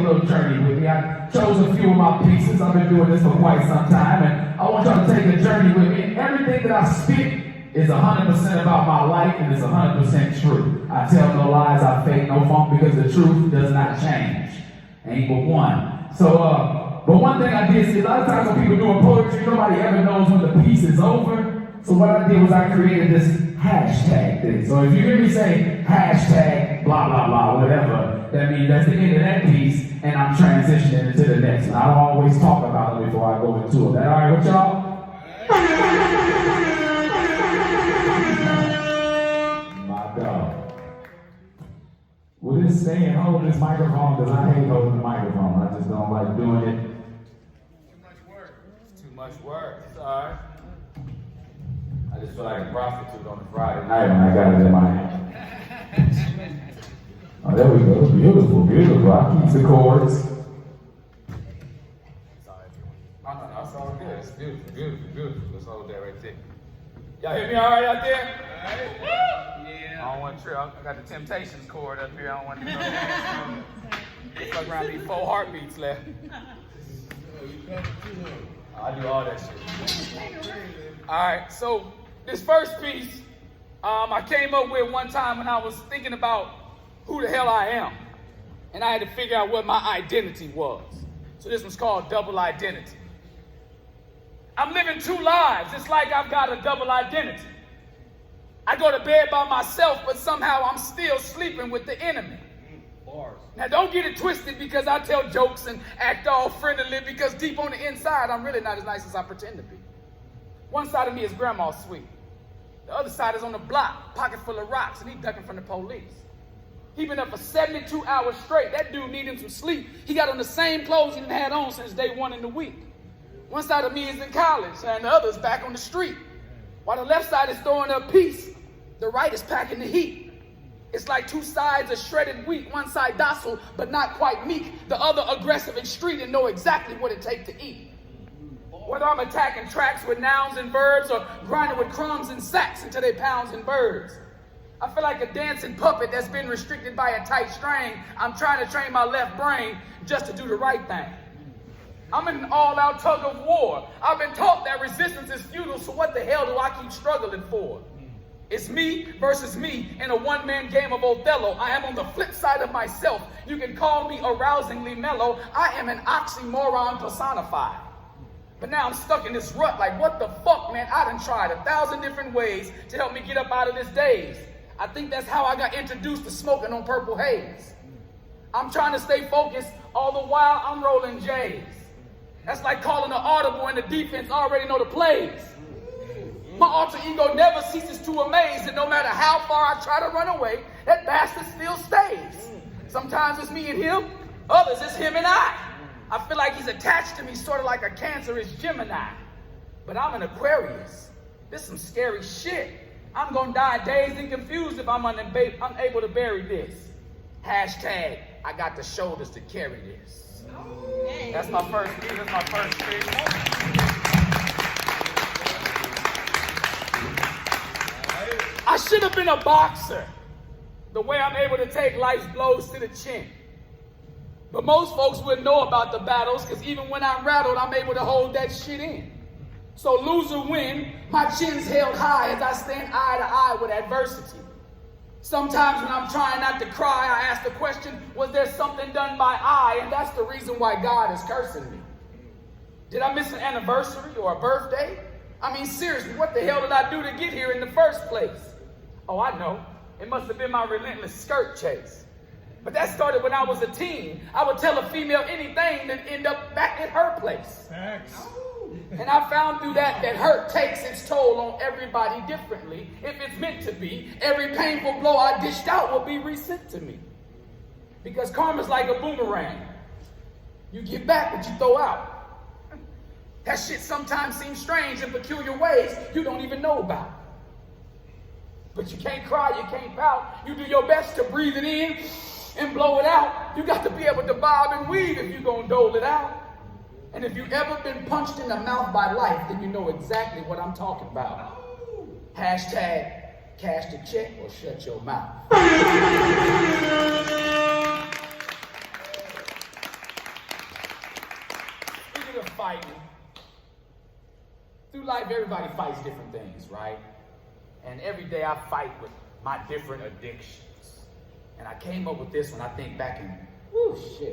little journey with me. I chose a few of my pieces. I've been doing this for quite some time, and I want y'all to take a journey with me. And everything that I speak is 100% about my life, and it's 100% true. I tell no lies, I fake no funk, because the truth does not change. Ain't but one. So, but one thing I did see, a lot of times when people doing poetry, nobody ever knows when the piece is over. So what I did was I created this hashtag thing. So if you hear me say hashtag blah, blah, blah, whatever, that means that's the end of that piece, and I'm transitioning into the next one. I don't always talk about it before I go into it. That all right with y'all? My dog. Will this stay and hold this microphone? Because I hate holding the microphone. I just don't like doing it. Too much work. It's too much work. It's all right. I just feel like a prostitute on a Friday night when I got it in my hand. Oh, there we go. Beautiful, beautiful. I keep the chords. Sorry, everyone. No, it's all good. It's beautiful, beautiful, beautiful. Let's hold that right there. Y'all hear me all right out there? All right. Yeah. I don't want to trip. I got the Temptations chord up here. I don't want to go dance. Fuck around these 4 heartbeats left. I do all that shit. All right, so this first piece, I came up with one time when I was thinking about who the hell I am. And I had to figure out what my identity was. So this one's called Double Identity. I'm living 2 lives. It's like I've got a double identity. I go to bed by myself, but somehow I'm still sleeping with the enemy. Now don't get it twisted because I tell jokes and act all friendly, because deep on the inside, I'm really not as nice as I pretend to be. One side of me is grandma's sweet. The other side is on the block, pocket full of rocks, and he ducking from the police. He been up for 72 hours straight. That dude needing some sleep. He got on the same clothes he had on since day 1 in the week. One side of me is in college, and the other is back on the street. While the left side is throwing up peace, the right is packing the heat. It's like 2 sides of shredded wheat. One side docile, but not quite meek. The other aggressive and street and know exactly what it takes to eat. Whether I'm attacking tracks with nouns and verbs or grinding with crumbs and sacks until they pounds and birds. I feel like a dancing puppet that's been restricted by a tight string. I'm trying to train my left brain just to do the right thing. I'm in an all-out tug of war. I've been taught that resistance is futile, so what the hell do I keep struggling for? It's me versus me in a one-man game of Othello. I am on the flip side of myself. You can call me arousingly mellow. I am an oxymoron personified. But now I'm stuck in this rut like, what the fuck, man? I done tried 1,000 different ways to help me get up out of this daze. I think that's how I got introduced to smoking on Purple Haze. I'm trying to stay focused, all the while I'm rolling J's. That's like calling an audible and the defense already know the plays. My alter ego never ceases to amaze, and no matter how far I try to run away, that bastard still stays. Sometimes it's me and him, others it's him and I. I feel like he's attached to me, sort of like a cancerous Gemini. But I'm an Aquarius. This is some scary shit. I'm gonna die dazed and confused if I'm unable to bury this. Hashtag, I got the shoulders to carry this. That's my first piece, that's my first piece. I should have been a boxer, the way I'm able to take life's blows to the chin. But most folks wouldn't know about the battles, because even when I'm rattled, I'm able to hold that shit in. So lose or win, my chin's held high as I stand eye to eye with adversity. Sometimes when I'm trying not to cry, I ask the question, was there something done by I? And that's the reason why God is cursing me. Did I miss an anniversary or a birthday? I mean, seriously, what the hell did I do to get here in the first place? Oh, I know. It must have been my relentless skirt chase. But that started when I was a teen. I would tell a female anything that end up back at her place. Thanks. And I found through that hurt takes its toll on everybody differently. If it's meant to be, every painful blow I dished out will be resent to me. Because karma's like a boomerang. You give back what you throw out. That shit sometimes seems strange in peculiar ways you don't even know about. But you can't cry, you can't pout. You do your best to breathe it in and blow it out. You got to be able to bob and weave if you're going to dole it out. And if you've ever been punched in the mouth by life, then you know exactly what I'm talking about. Hashtag, cash the check or shut your mouth. year of fighting, through life, everybody fights different things, right? And every day I fight with my different addictions. And I came up with this one, I think back in,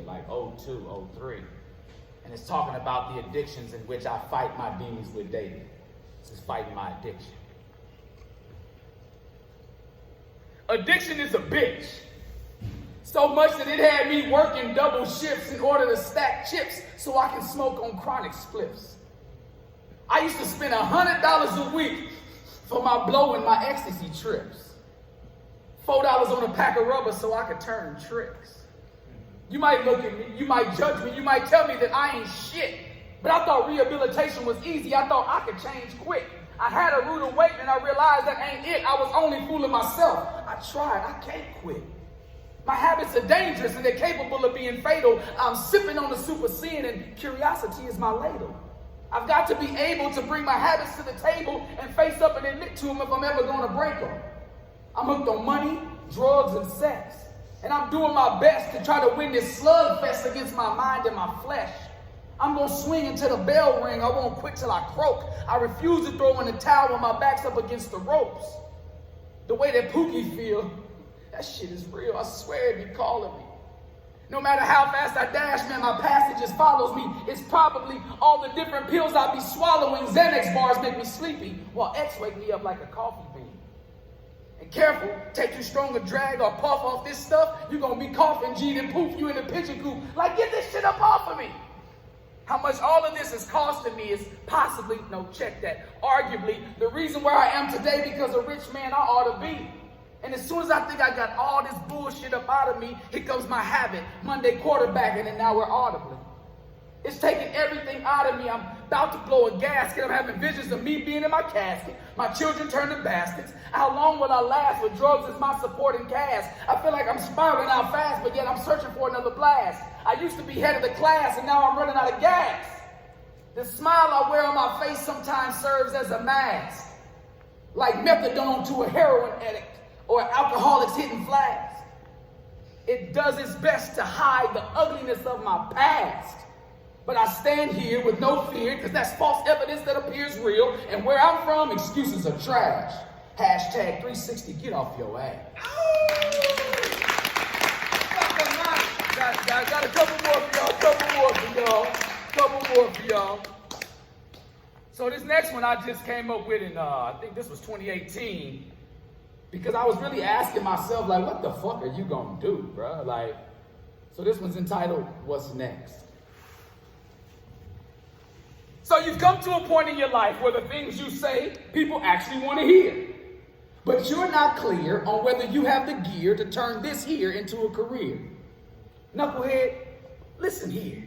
like 02, 03. And it's talking about the addictions in which I fight my demons with daily. This is fighting my addiction. Addiction is a bitch. So much that it had me working double shifts in order to stack chips so I can smoke on chronic spliffs. I used to spend $100 a week for my blow and my ecstasy trips. $4 on a pack of rubber so I could turn tricks. You might look at me, you might judge me, you might tell me that I ain't shit. But I thought rehabilitation was easy. I thought I could change quick. I had a rude awakening and I realized that ain't it. I was only fooling myself. I tried, I can't quit. My habits are dangerous and they're capable of being fatal. I'm sipping on the super sin and curiosity is my ladle. I've got to be able to bring my habits to the table and face up and admit to them if I'm ever going to break them. I'm hooked on money, drugs, and sex. And I'm doing my best to try to win this slugfest against my mind and my flesh. I'm going to swing until the bell ring. I won't quit till I croak. I refuse to throw in the towel when my back's up against the ropes. The way that Pookie feel, that shit is real. I swear it be calling me. No matter how fast I dash, man, my passage just follows me. It's probably all the different pills I be swallowing. Xanax bars make me sleepy, while X wake me up like a coffee bean. And careful, take too strong a drag or puff off this stuff, you're going to be coughing, G, and poof you in the pigeon coop. Like, get this shit up off of me. How much all of this is costing me is possibly, no, check that, arguably, the reason where I am today because a rich man I ought to be. And as soon as I think I got all this bullshit up out of me, here comes my habit, Monday quarterbacking, and now we're audibly. It's taking everything out of me. I'm about to blow a gasket. I'm having visions of me being in my casket. My children turn to baskets. How long will I last with drugs as my supporting cast? I feel like I'm spiraling out fast, but yet I'm searching for another blast. I used to be head of the class, and now I'm running out of gas. The smile I wear on my face sometimes serves as a mask. Like methadone to a heroin addict or alcoholics hitting flags. It does its best to hide the ugliness of my past. But I stand here with no fear because that's false evidence that appears real. And where I'm from, excuses are trash. Hashtag 360, get off your ass. Got a couple more for y'all. So this next one I just came up with in, I think this was 2018. Because I was really asking myself, like, what the fuck are you gonna do, bro? Like, so this one's entitled, What's Next? So you've come to a point in your life where the things you say, people actually want to hear. But you're not clear on whether you have the gear to turn this here into a career. Knucklehead, listen here.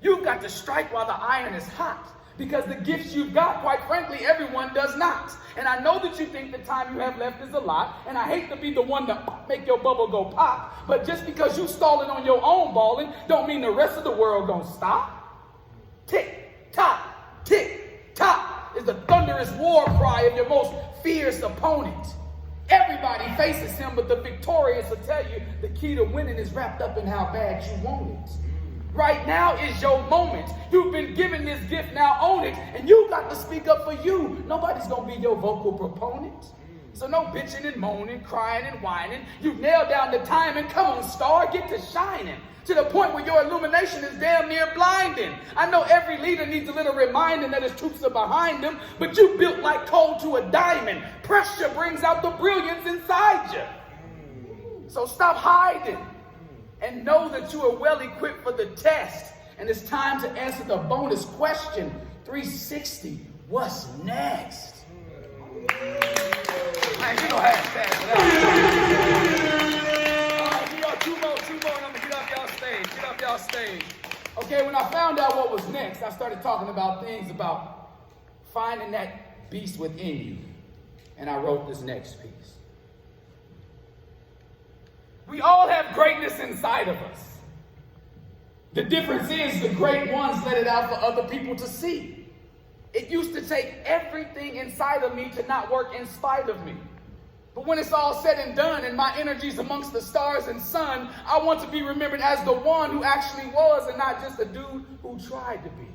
You've got to strike while the iron is hot. Because the gifts you've got, quite frankly, everyone does not. And I know that you think the time you have left is a lot, and I hate to be the one to make your bubble go pop, but just because you stalling on your own balling, don't mean the rest of the world gonna stop. Tick, tock, tick, tock is the thunderous war cry of your most fierce opponent. Everybody faces him, but the victorious will tell you the key to winning is wrapped up in how bad you want it. Right now is your moment. You've been given this gift, now own it. And you got to speak up for you. Nobody's going to be your vocal proponent. So no bitching and moaning, crying and whining. You've nailed down the timing. Come on, star, get to shining. To the point where your illumination is damn near blinding. I know every leader needs a little reminding that his troops are behind him, but you built like coal to a diamond. Pressure brings out the brilliance inside you. So stop hiding. And know that you are well equipped for the test. And it's time to answer the bonus question. 360, what's next? Man, you don't have that for that. All right, two more, and I'm gonna get off y'all stage. Okay, when I found out what was next, I started talking about things about finding that beast within you. And I wrote this next piece. We all have greatness inside of us. The difference is the great ones let it out for other people to see. It used to take everything inside of me to not work in spite of me. But when it's all said and done and my energy's amongst the stars and sun, I want to be remembered as the one who actually was and not just a dude who tried to be.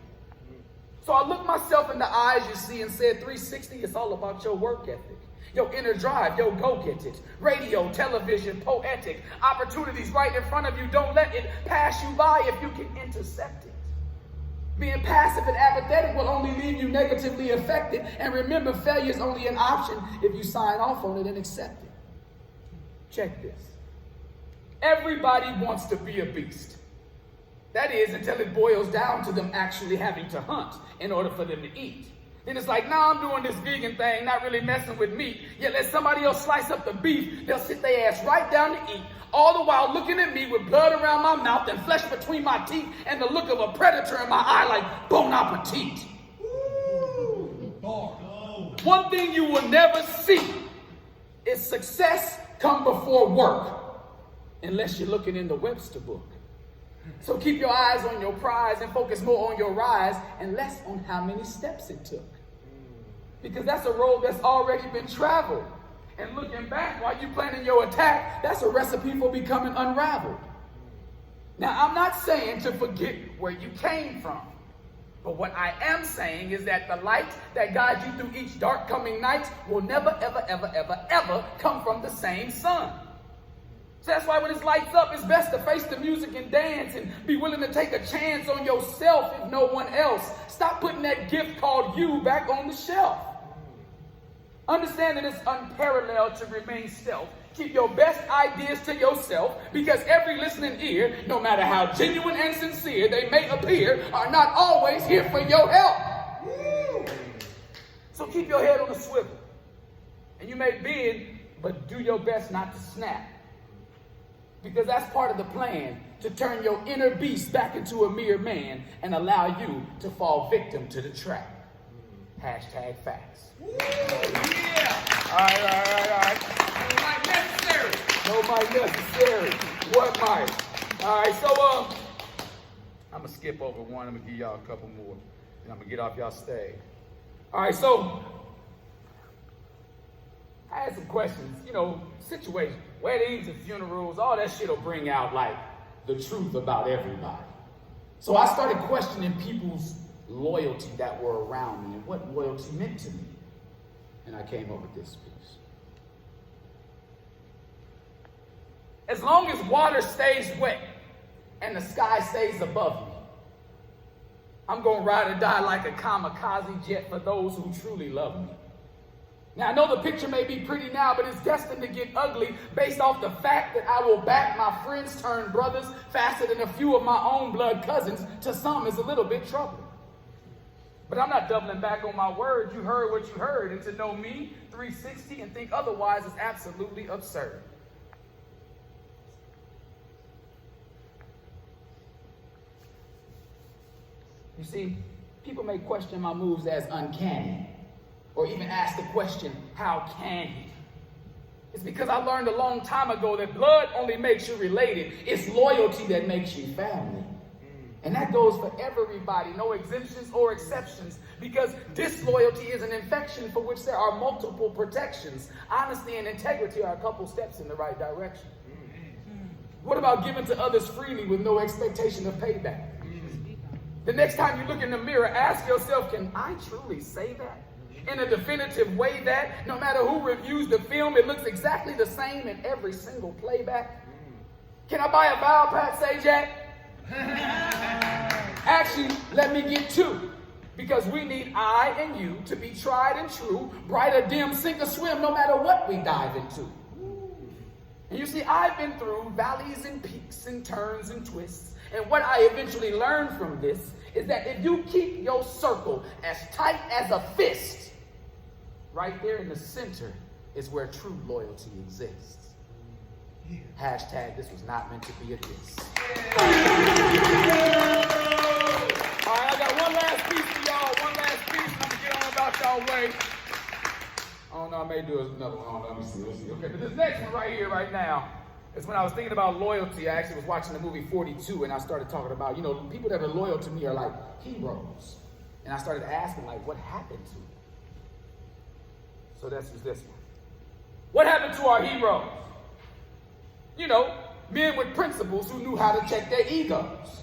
So I looked myself in the eyes, you see, and said, 360, it's all about your work ethic, your inner drive, your go-get-it. Radio, television, poetic. Opportunities right in front of you. Don't let it pass you by if you can intercept it. Being passive and apathetic will only leave you negatively affected. And remember, failure is only an option if you sign off on it and accept it. Check this. Everybody wants to be a beast. That is, until it boils down to them actually having to hunt in order for them to eat. Then it's like, nah, I'm doing this vegan thing, not really messing with meat. Yet let somebody else slice up the beef. They'll sit their ass right down to eat, all the while looking at me with blood around my mouth and flesh between my teeth and the look of a predator in my eye like, bon appetit. One thing you will never see is success come before work, unless you're looking in the Webster book. So keep your eyes on your prize and focus more on your rise and less on how many steps it took. Because that's a road that's already been traveled. And looking back while you're planning your attack, that's a recipe for becoming unraveled. Now, I'm not saying to forget where you came from. But what I am saying is that the light that guides you through each dark coming night will never, ever, ever, ever, ever come from the same sun. So that's why when it's lights up, it's best to face the music and dance and be willing to take a chance on yourself if no one else. Stop putting that gift called you back on the shelf. Understand that it's unparalleled to remain stealth. Keep your best ideas to yourself, because every listening ear, no matter how genuine and sincere they may appear, are not always here for your help. So keep your head on a swivel. And you may bend, but do your best not to snap. Because that's part of the plan, to turn your inner beast back into a mere man and allow you to fall victim to the trap. Hashtag facts. Yeah. All right. No mic necessary. No mic necessary. What mic? All right, so I'm going to skip over one. I'm going to give y'all a couple more. And I'm going to get off y'all stage. All right, so I had some questions. Situations, weddings and funerals, all that shit will bring out, like, the truth about everybody. So I started questioning people's loyalty that were around me and what loyalty meant to me. And I came up with this piece. As long as water stays wet and the sky stays above me, I'm going to ride or die like a kamikaze jet for those who truly love me. Now, I know the picture may be pretty now, but it's destined to get ugly based off the fact that I will back my friends turned brothers faster than a few of my own blood cousins. To some, is a little bit troubling. But I'm not doubling back on my word. You heard what you heard, and to know me, 360, and think otherwise is absolutely absurd. You see, people may question my moves as uncanny, or even ask the question, how can he? It's because I learned a long time ago that blood only makes you related. It's loyalty that makes you family. And that goes for everybody, no exemptions or exceptions, because disloyalty is an infection for which there are multiple protections. Honesty and integrity are a couple steps in the right direction. What about giving to others freely with no expectation of payback? The next time you look in the mirror, ask yourself, can I truly say that? In a definitive way that, no matter who reviews the film, it looks exactly the same in every single playback? Can I buy a vowel pat, say Jack? Actually, let me get two. Because we need I and you to be tried and true, bright or dim, sink or swim, no matter what we dive into. And you see, I've been through valleys and peaks and turns and twists. And what I eventually learned from this is that if you keep your circle as tight as a fist, right there in the center is where true loyalty exists. Hashtag this was not meant to be a diss. All right, I got one last piece for y'all. One last piece, and I'm going to get on about y'all way. I don't know, I may do another one. Let me see. Okay, but this next one right here, right now, is when I was thinking about loyalty. I actually was watching the movie 42, and I started talking about, people that are loyal to me are like heroes. And I started asking, like, what happened to them? So that's just this one. What happened to our heroes? Men with principles who knew how to check their egos.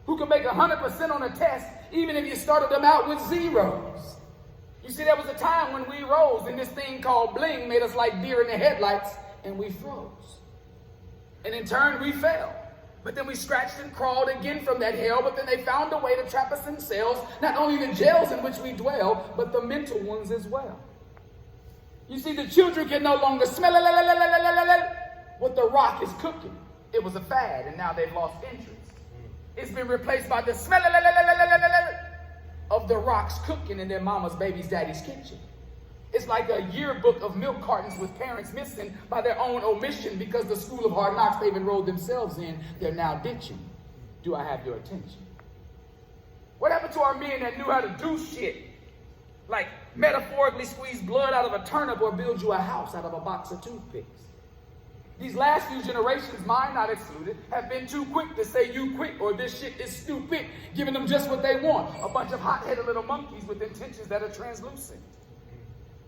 who could make 100% on a test, even if you started them out with zeros. You see, there was a time when we rose, and this thing called bling made us like deer in the headlights, and we froze. And in turn, we fell. But then we scratched and crawled again from that hell, but then they found a way to trap us in cells, not only the jails in which we dwell, but the mental ones as well. You see, the children can no longer smell what the rock is cooking. It was a fad, and now they've lost interest. It's been replaced by the smell of the rocks cooking in their mama's, baby's, daddy's kitchen. It's like a yearbook of milk cartons with parents missing by their own omission because the school of hard knocks they've enrolled themselves in, they're now ditching. Do I have your attention? What happened to our men that knew how to do shit? Like metaphorically squeeze blood out of a turnip or build you a house out of a box of toothpicks. These last few generations, mine not excluded, have been too quick to say you quit or this shit is stupid, giving them just what they want. A bunch of hot-headed little monkeys with intentions that are translucent.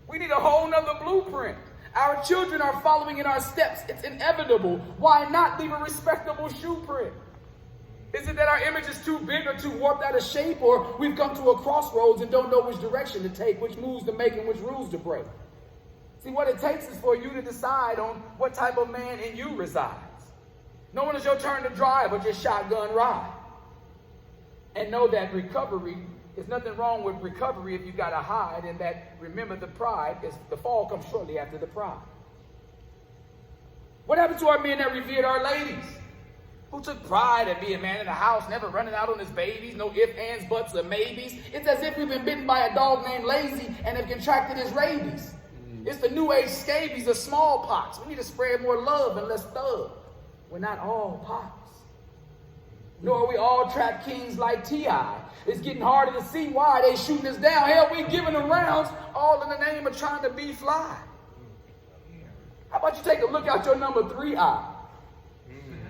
We need a whole nother blueprint. Our children are following in our steps. It's inevitable. Why not leave a respectable shoe print? Is it that our image is too big or too warped out of shape, or we've come to a crossroads and don't know which direction to take, which moves to make and which rules to break? See, what it takes is for you to decide on what type of man in you resides. Know when it's your turn to drive or just shotgun ride. And know that recovery, there's nothing wrong with recovery if you got to hide, and that, remember, the pride is the fall comes shortly after the pride. What happened to our men that revered our ladies? Who took pride in being a man in the house, never running out on his babies, no ifs, ands, buts, or maybes. It's as if we've been bitten by a dog named Lazy and have contracted his rabies. It's the new age scabies of smallpox. We need to spread more love and less thug. We're not all pox. Nor are we all trap kings like T.I. It's getting harder to see why they shooting us down. Hell, we giving them rounds all in the name of trying to be fly. How about you take a look out your number 3 eye?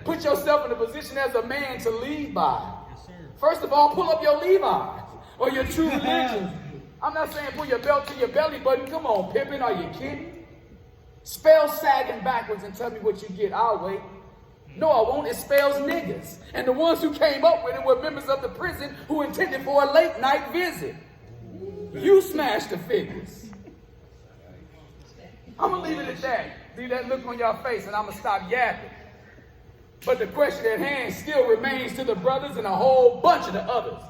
Put yourself in a position as a man to lead by. First of all, pull up your Levi's or your true religion. I'm not saying pull your belt to your belly button. Come on, Pippin, are you kidding? Spell sagging backwards and tell me what you get. I'll wait. No, I won't. It spells niggas. And the ones who came up with it were members of the prison who intended for a late night visit. You smashed the figures. I'm going to leave it at that. Leave that look on your face and I'm going to stop yapping. But the question at hand still remains to the brothers and a whole bunch of the others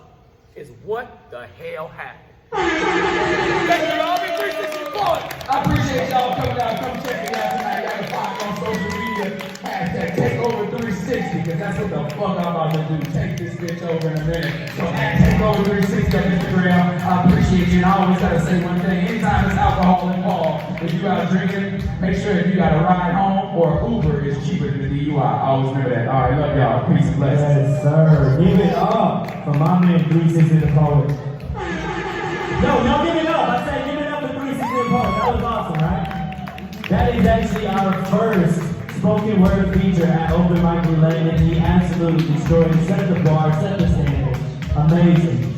is what the hell happened? Thank you all. Be 364. I appreciate y'all coming out. Come check me out tonight. Y'all can find me on social media. Hashtag Takeover360, because that's what the fuck I'm about to do. Take this bitch over in a minute. So at Takeover360 on Instagram, I appreciate you. And I always gotta say one thing. Anytime there's alcohol involved, if you out drinking, make sure if you got a ride home or Uber is cheaper than the DUI. I always remember that. All right, love y'all. Peace and blessings. Yes, sir. Give it up for my man 360 the Poet. No, give it up. I said give it up for 360 the Poet. That was awesome, right? That is actually our first spoken word feature at Open Mic Roulette, and he absolutely destroyed it. Set the bar, set the standard. Amazing.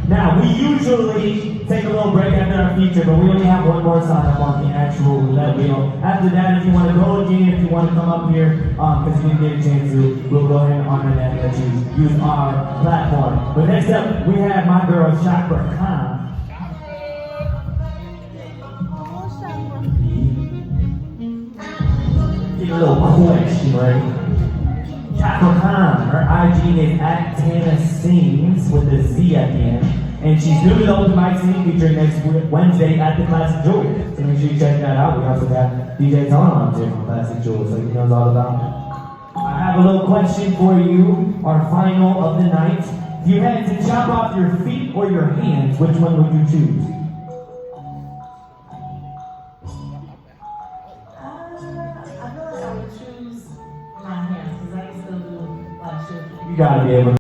Now, we usually take a little break after our feature, but we only have one more sign up on the actual roulette wheel. After that, if you want to go again, if you want to come up here, because you didn't get a chance to, we'll go ahead and honor that and let you use our platform. But next up, we have my girl, Chakra Khan. Get a little question, right? Chakra Khan, her IG is at Tana Sings with a Z at the end. And she's new to the Open Mic scene featuring next Wednesday at the Classic Jewel. So make sure you check that out. We also got DJ Tone on too from Classic Jewel, so he knows all about it. I have a little question for you, our final of the night. If you had to chop off your feet or your hands, which one would you choose? I feel like I would choose my hands because I can still do a lot of shit. You gotta be able to.